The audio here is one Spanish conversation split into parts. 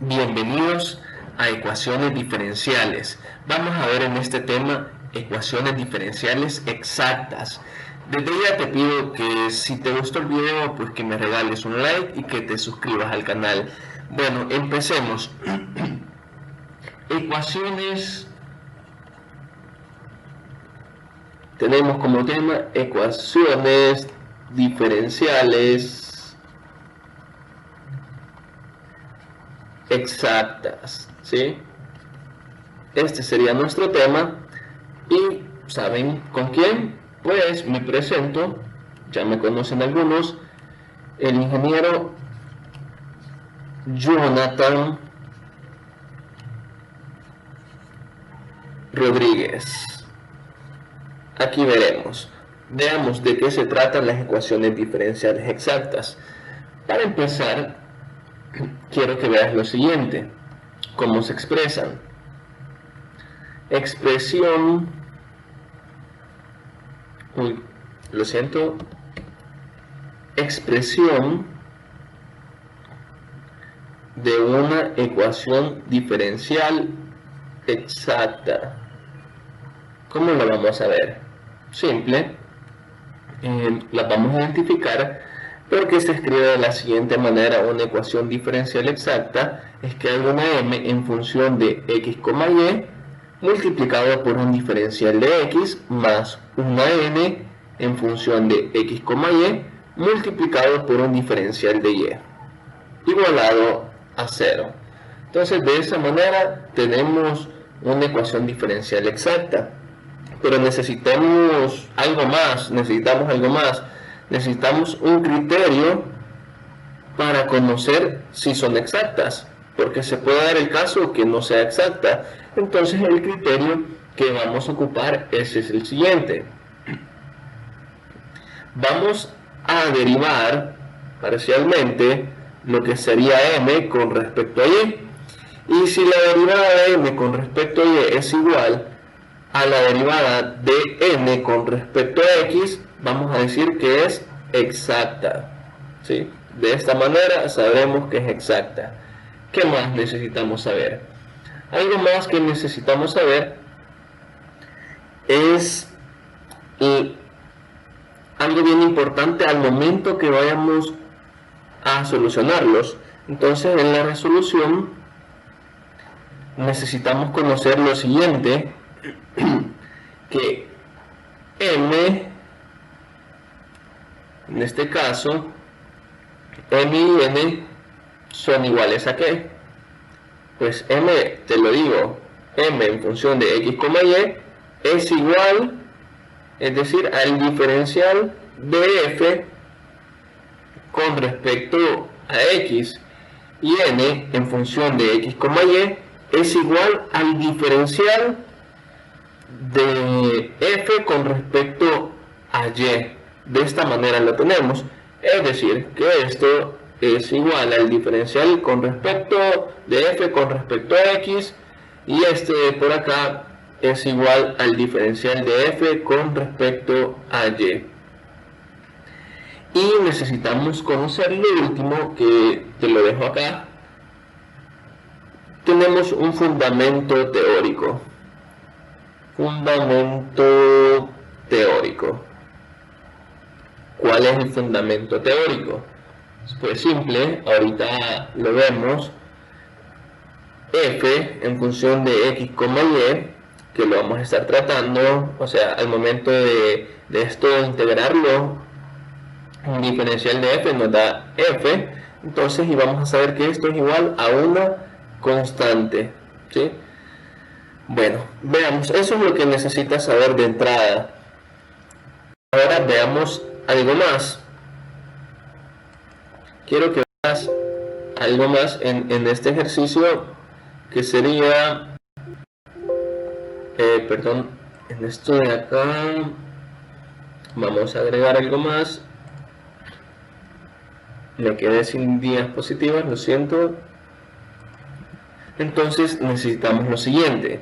Bienvenidos a ecuaciones diferenciales. Vamos a ver en este tema ecuaciones diferenciales exactas. Desde ya te pido que si te gustó el video, pues que me regales un like y que te suscribas al canal. Bueno, empecemos. Ecuaciones. Tenemos como tema ecuaciones diferenciales exactas, ¿sí? Este sería nuestro tema. Y ¿saben con quién? Pues me presento, ya me conocen algunos, el ingeniero Jonathan Rodríguez. Aquí veamos de qué se tratan las ecuaciones diferenciales exactas. Para empezar, quiero que veas lo siguiente, cómo se expresan. Expresión, expresión de una ecuación diferencial exacta. ¿Cómo lo vamos a ver? Simple, la vamos a identificar porque se escribe de la siguiente manera. Una ecuación diferencial exacta es que hay una m en función de x, y multiplicado por un diferencial de x más una n en función de x, y multiplicado por un diferencial de y igualado a 0. Entonces de esa manera tenemos una ecuación diferencial exacta. Pero necesitamos algo más, necesitamos un criterio para conocer si son exactas, porque se puede dar el caso que no sea exacta. Entonces el criterio que vamos a ocupar es el siguiente. Vamos a derivar parcialmente lo que sería m con respecto a y. Y si la derivada de m con respecto a y es igual a la derivada de n con respecto a x, vamos a decir que es exacta, ¿sí? De esta manera sabremos que es exacta. ¿Qué más necesitamos saber? Algo más que necesitamos saber es algo bien importante al momento que vayamos a solucionarlos. Entonces en la resolución necesitamos conocer lo siguiente, que m, en este caso, m y n son iguales a ¿qué? Pues m, te lo digo, m en función de x, y es igual, es decir, al diferencial de f con respecto a x, y n en función de x, y es igual al diferencial de f con respecto a y. De esta manera lo tenemos, es decir, que esto es igual al diferencial con respecto de f con respecto a x, y este de por acá es igual al diferencial de f con respecto a y. Y necesitamos conocer lo último, que te lo dejo acá. Tenemos un fundamento teórico. Fundamento teórico. ¿Cuál es el fundamento teórico? Pues simple, ahorita lo vemos. F en función de x, y, que lo vamos a estar tratando, o sea, al momento de esto integrarlo, un diferencial de f nos da f, entonces y vamos a saber que esto es igual a una constante, ¿sí? Bueno, veamos, eso es lo que necesitas saber de entrada. Ahora veamos algo más. Quiero que veas algo más en este ejercicio, que sería, en esto de acá, vamos a agregar algo más. Me quedé sin diapositivas, lo siento. Entonces necesitamos lo siguiente,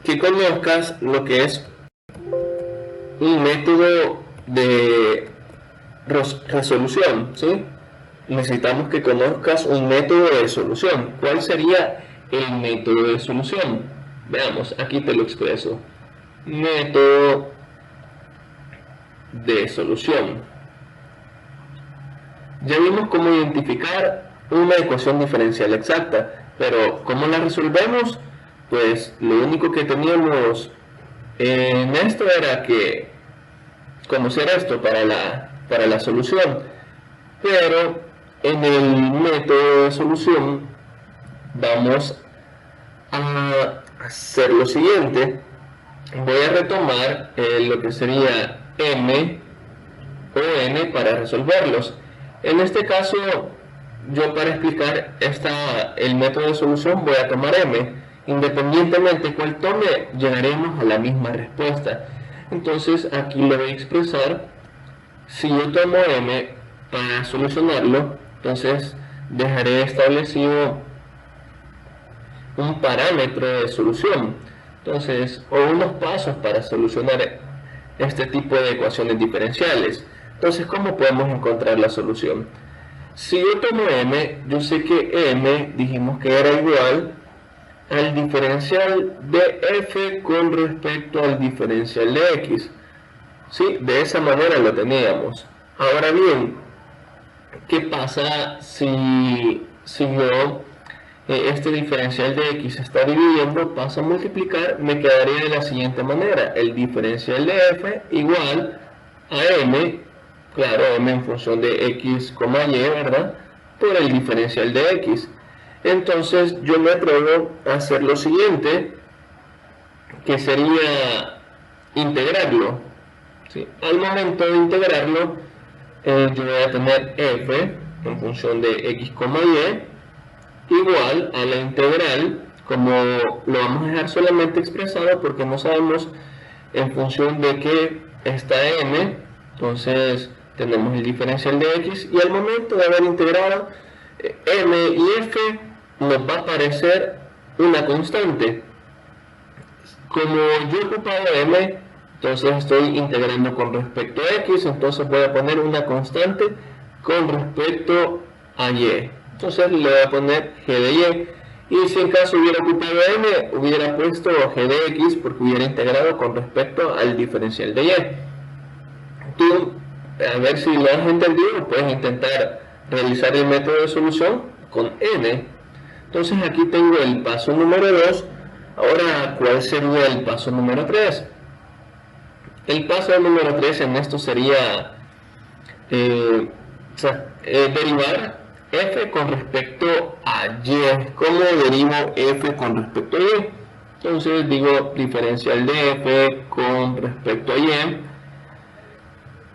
que conozcas lo que es un método de resolución, ¿sí? necesitamos que conozcas un método de solución. ¿Cuál sería el método de solución? Veamos, aquí te lo expreso. Método de solución. Ya vimos cómo identificar una ecuación diferencial exacta, pero ¿cómo la resolvemos? Pues lo único que teníamos en esto era que conocer esto para la solución, pero en el método de solución vamos a hacer lo siguiente. Voy a retomar lo que sería m o n para resolverlos. En este caso, yo para explicar el método de solución voy a tomar m. Independientemente cuál tome, llegaremos a la misma respuesta. Entonces aquí le voy a expresar, si yo tomo m para solucionarlo, entonces dejaré establecido un parámetro de solución, entonces, o unos pasos para solucionar este tipo de ecuaciones diferenciales. Entonces, ¿cómo podemos encontrar la solución? Si yo tomo m, yo sé que m dijimos que era igual al diferencial de f con respecto al diferencial de x. ¿Sí? De esa manera lo teníamos. Ahora bien, ¿qué pasa si yo este diferencial de x se está dividiendo, paso a multiplicar, me quedaría de la siguiente manera: el diferencial de f igual a m, claro, m en función de x, y, ¿verdad?, por el diferencial de x. Entonces yo me atrevo a hacer lo siguiente, que sería integrarlo. ¿Sí? Al momento de integrarlo, yo voy a tener f en función de x, y igual a la integral, como lo vamos a dejar solamente expresado porque no sabemos en función de qué está m, entonces tenemos el diferencial de x, y al momento de haber integrado m y f nos va a aparecer una constante. Como yo he ocupado m, entonces estoy integrando con respecto a x, entonces voy a poner una constante con respecto a y. Entonces le voy a poner g de y. Y si en caso hubiera ocupado m, hubiera puesto g de x porque hubiera integrado con respecto al diferencial de y. Tú, a ver si lo has entendido, puedes intentar realizar el método de solución con n. Entonces aquí tengo el paso número 2. Ahora, ¿cuál sería el paso número 3? El paso número 3 en esto sería derivar f con respecto a y. ¿Cómo derivo f con respecto a y? Entonces digo diferencial de f con respecto a y,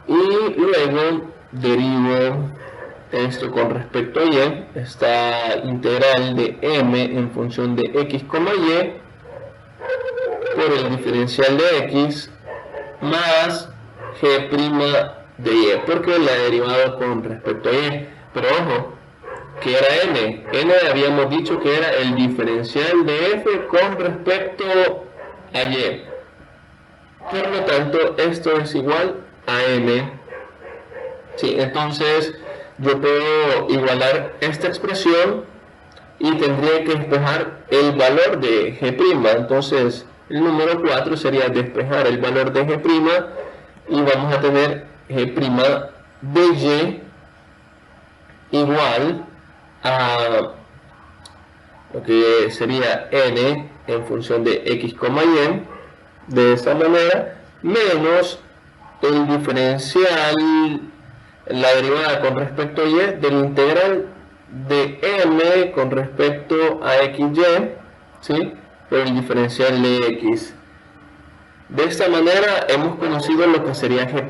y luego derivo esto con respecto a y, esta integral de m en función de x, y por el diferencial de x más g' de y, porque la he derivado con respecto a y. Pero ojo, que era n habíamos dicho que era el diferencial de f con respecto a y, por lo tanto esto es igual a n. Sí, entonces yo puedo igualar esta expresión y tendría que despejar el valor de g'. Entonces el número 4 sería despejar el valor de g' y vamos a tener g' de y igual a lo que sería n en función de x, y, de esta manera, menos el diferencial, la derivada con respecto a y del integral de m con respecto a xy, ¿sí?, por el diferencial de x. De esta manera hemos conocido lo que sería g',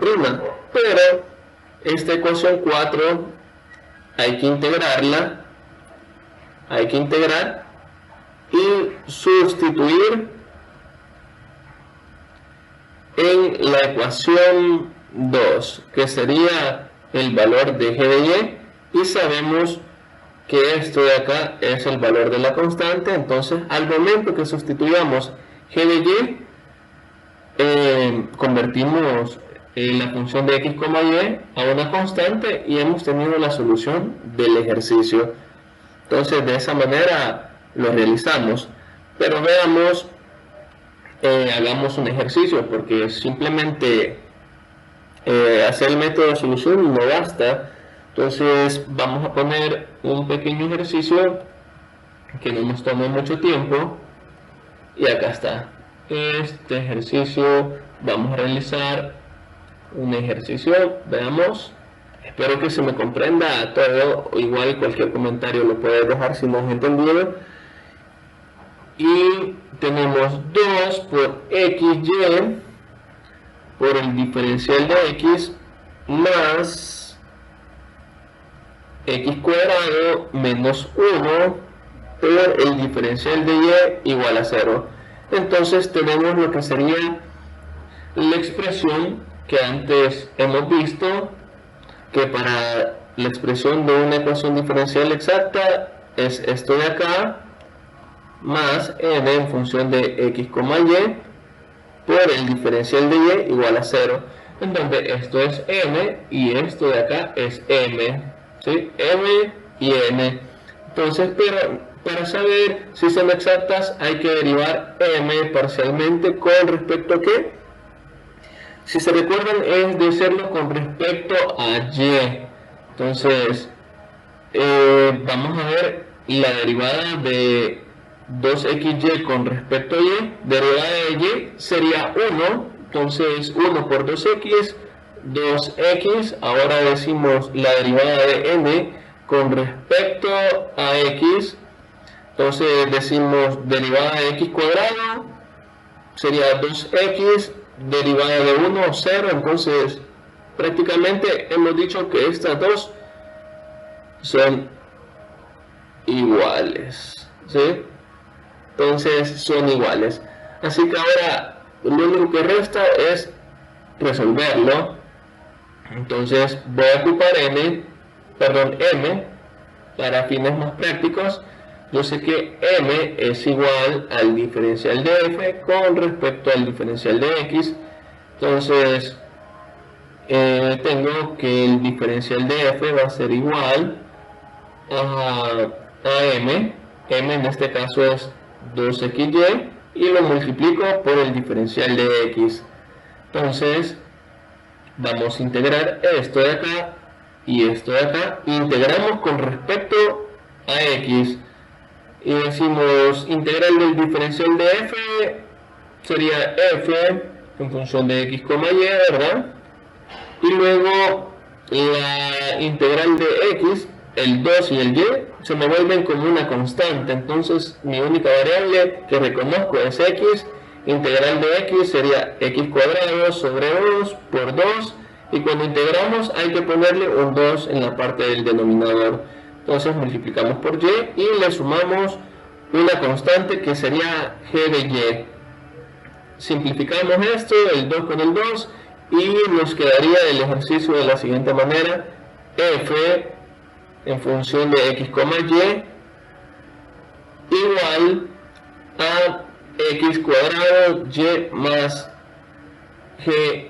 pero esta ecuación 4 hay que integrarla, hay que integrar y sustituir en la ecuación 2, que sería el valor de g de y sabemos que esto de acá es el valor de la constante. Entonces al momento que sustituyamos g de convertimos la función de x, y a una constante y hemos tenido la solución del ejercicio. Entonces de esa manera lo realizamos. Pero veamos, hagamos un ejercicio, porque simplemente hacer el método de solución no basta. Entonces vamos a poner un pequeño ejercicio que no nos tome mucho tiempo. Y acá está. Este ejercicio vamos a realizar un ejercicio, veamos. Espero que se me comprenda todo. Igual cualquier comentario lo puedes dejar si no has entendido. Y tenemos 2 por xy por el diferencial de x más x cuadrado menos 1 por el diferencial de y igual a 0. Entonces tenemos lo que sería la expresión que antes hemos visto, que para la expresión de una ecuación diferencial exacta es esto de acá, más n en función de x, y por el diferencial de y igual a 0. Entonces esto es n y esto de acá es m, ¿sí? M y n. Entonces, pero para saber si son exactas hay que derivar m parcialmente con respecto a qué. Si se recuerdan, es de hacerlo con respecto a y. Entonces vamos a ver la derivada de 2xy con respecto a y. Derivada de y sería 1. Entonces 1 por 2x, 2x. Ahora decimos la derivada de n con respecto a x. Entonces decimos derivada de x cuadrado sería 2x, derivada de 1, 0. Entonces prácticamente hemos dicho que estas dos son iguales, ¿sí? Entonces son iguales. Así que ahora lo único que resta es resolverlo. Entonces voy a ocupar m para fines más prácticos. Yo sé que m es igual al diferencial de f con respecto al diferencial de x. Entonces tengo que el diferencial de f va a ser igual a m. M en este caso es 2xy y lo multiplico por el diferencial de x. Entonces vamos a integrar esto de acá y esto de acá. Integramos con respecto a x y decimos integral del diferencial de f sería f en función de x, y, ¿verdad? Y luego la integral de x, el 2 y el y se me vuelven como una constante. Entonces mi única variable que reconozco es x. Integral de x sería x cuadrado sobre 2 por 2. Y cuando integramos hay que ponerle un 2 en la parte del denominador. Entonces multiplicamos por y y le sumamos una constante que sería g de y. Simplificamos esto, el 2 con el 2, y nos quedaría el ejercicio de la siguiente manera: f en función de x, y igual a x cuadrado y más g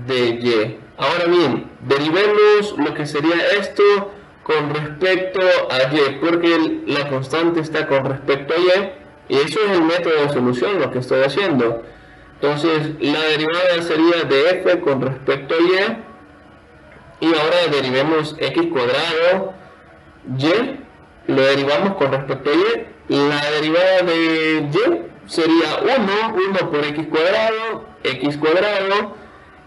de y. Ahora bien, derivemos lo que sería esto con respecto a y, porque la constante está con respecto a y eso es el método de solución, lo que estoy haciendo. Entonces la derivada sería de f con respecto a y ahora derivemos x cuadrado y, lo derivamos con respecto a y. La derivada de y sería 1 por x cuadrado,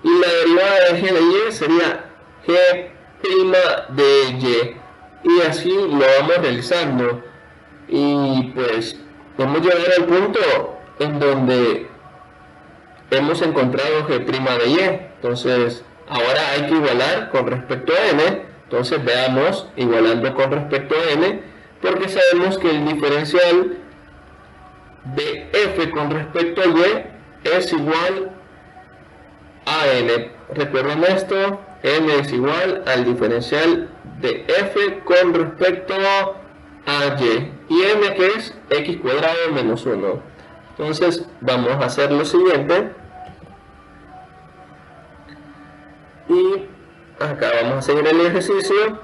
y la derivada de g de y sería g' de y así lo vamos realizando. Y pues vamos a llegar al punto en donde hemos encontrado g' de y. Entonces ahora hay que igualar con respecto a n. Entonces veamos, igualando con respecto a n, porque sabemos que el diferencial de f con respecto a y es igual a n. Recuerden esto, n es igual al diferencial de f con respecto a y n que es x cuadrado menos 1. Entonces vamos a hacer lo siguiente. Y acá vamos a seguir el ejercicio.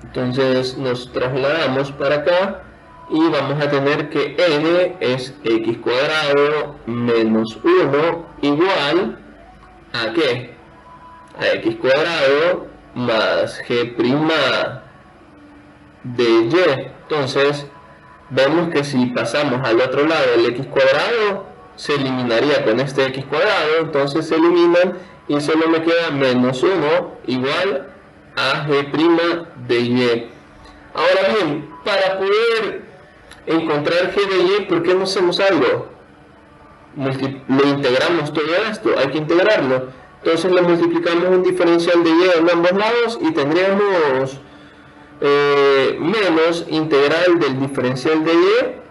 Entonces nos trasladamos para acá y vamos a tener que n es x cuadrado menos 1 igual a ¿qué? A x cuadrado más g' de y. Entonces vemos que si pasamos al otro lado el x cuadrado se eliminaría con este x cuadrado, entonces se eliminan y solo me queda menos 1 igual a g' de y. Ahora bien, para poder encontrar g de y, ¿por qué no hacemos algo? Lo integramos todo esto, hay que integrarlo. Entonces le multiplicamos un diferencial de y en ambos lados y tendríamos menos integral del diferencial de y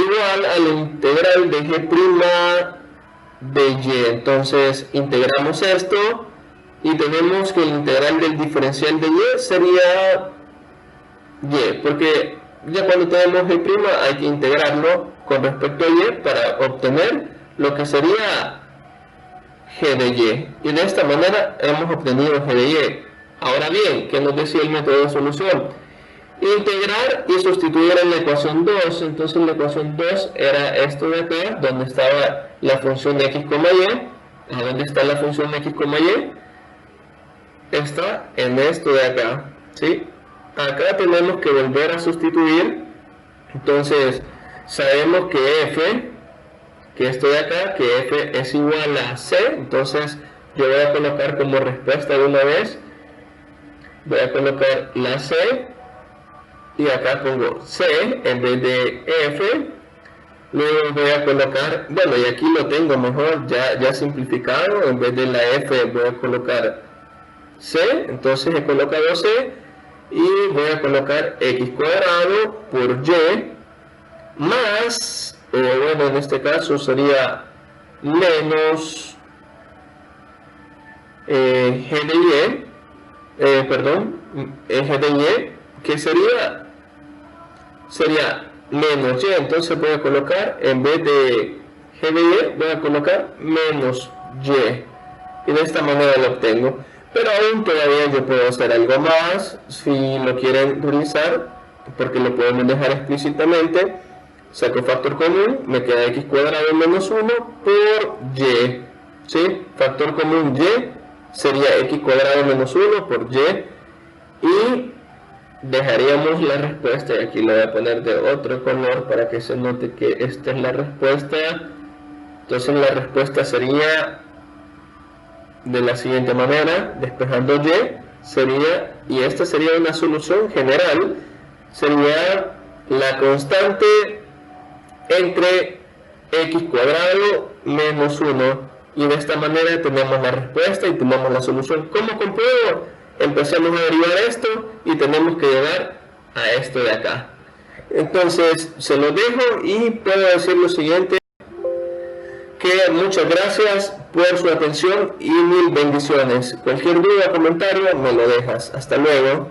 igual a la integral de g' de y. Entonces integramos esto y tenemos que el integral del diferencial de y sería y, porque ya cuando tenemos g' hay que integrarlo con respecto a y para obtener lo que sería g de y de esta manera hemos obtenido g de y. Ahora bien, ¿qué nos decía el método de solución? Integrar y sustituir en la ecuación 2. Entonces la ecuación 2 era esto de acá, donde estaba la función de x, y. ¿A dónde está la función de x, y? Está en esto de acá, ¿sí? Acá tenemos que volver a sustituir. Entonces sabemos que f, que esto de acá, que f es igual a c. Entonces yo voy a colocar como respuesta de una vez, voy a colocar la c y acá pongo c en vez de f. Luego voy a colocar, bueno, y aquí lo tengo mejor ya simplificado, en vez de la f voy a colocar c. Entonces he colocado c y voy a colocar x cuadrado por y más, bueno, en este caso sería menos g de y, g de y, que sería menos y. Entonces voy a colocar, en vez de g de y, voy a colocar menos y de esta manera lo obtengo. Pero aún todavía yo puedo hacer algo más si lo quieren realizar, porque lo podemos dejar explícitamente. Saco factor común, me queda x cuadrado menos 1 por y, ¿sí? Factor común y sería x cuadrado menos 1 por y dejaríamos la respuesta, y aquí lo voy a poner de otro color para que se note que esta es la respuesta. Entonces la respuesta sería de la siguiente manera, despejando y, sería, y esta sería una solución general, sería la constante entre x cuadrado menos 1, y de esta manera tenemos la respuesta y tenemos la solución. ¿Cómo compruebo? Empezamos a derivar esto y tenemos que llegar a esto de acá. Entonces se lo dejo y puedo decir lo siguiente, que muchas gracias por su atención y mil bendiciones. Cualquier duda o comentario me lo dejas. Hasta luego.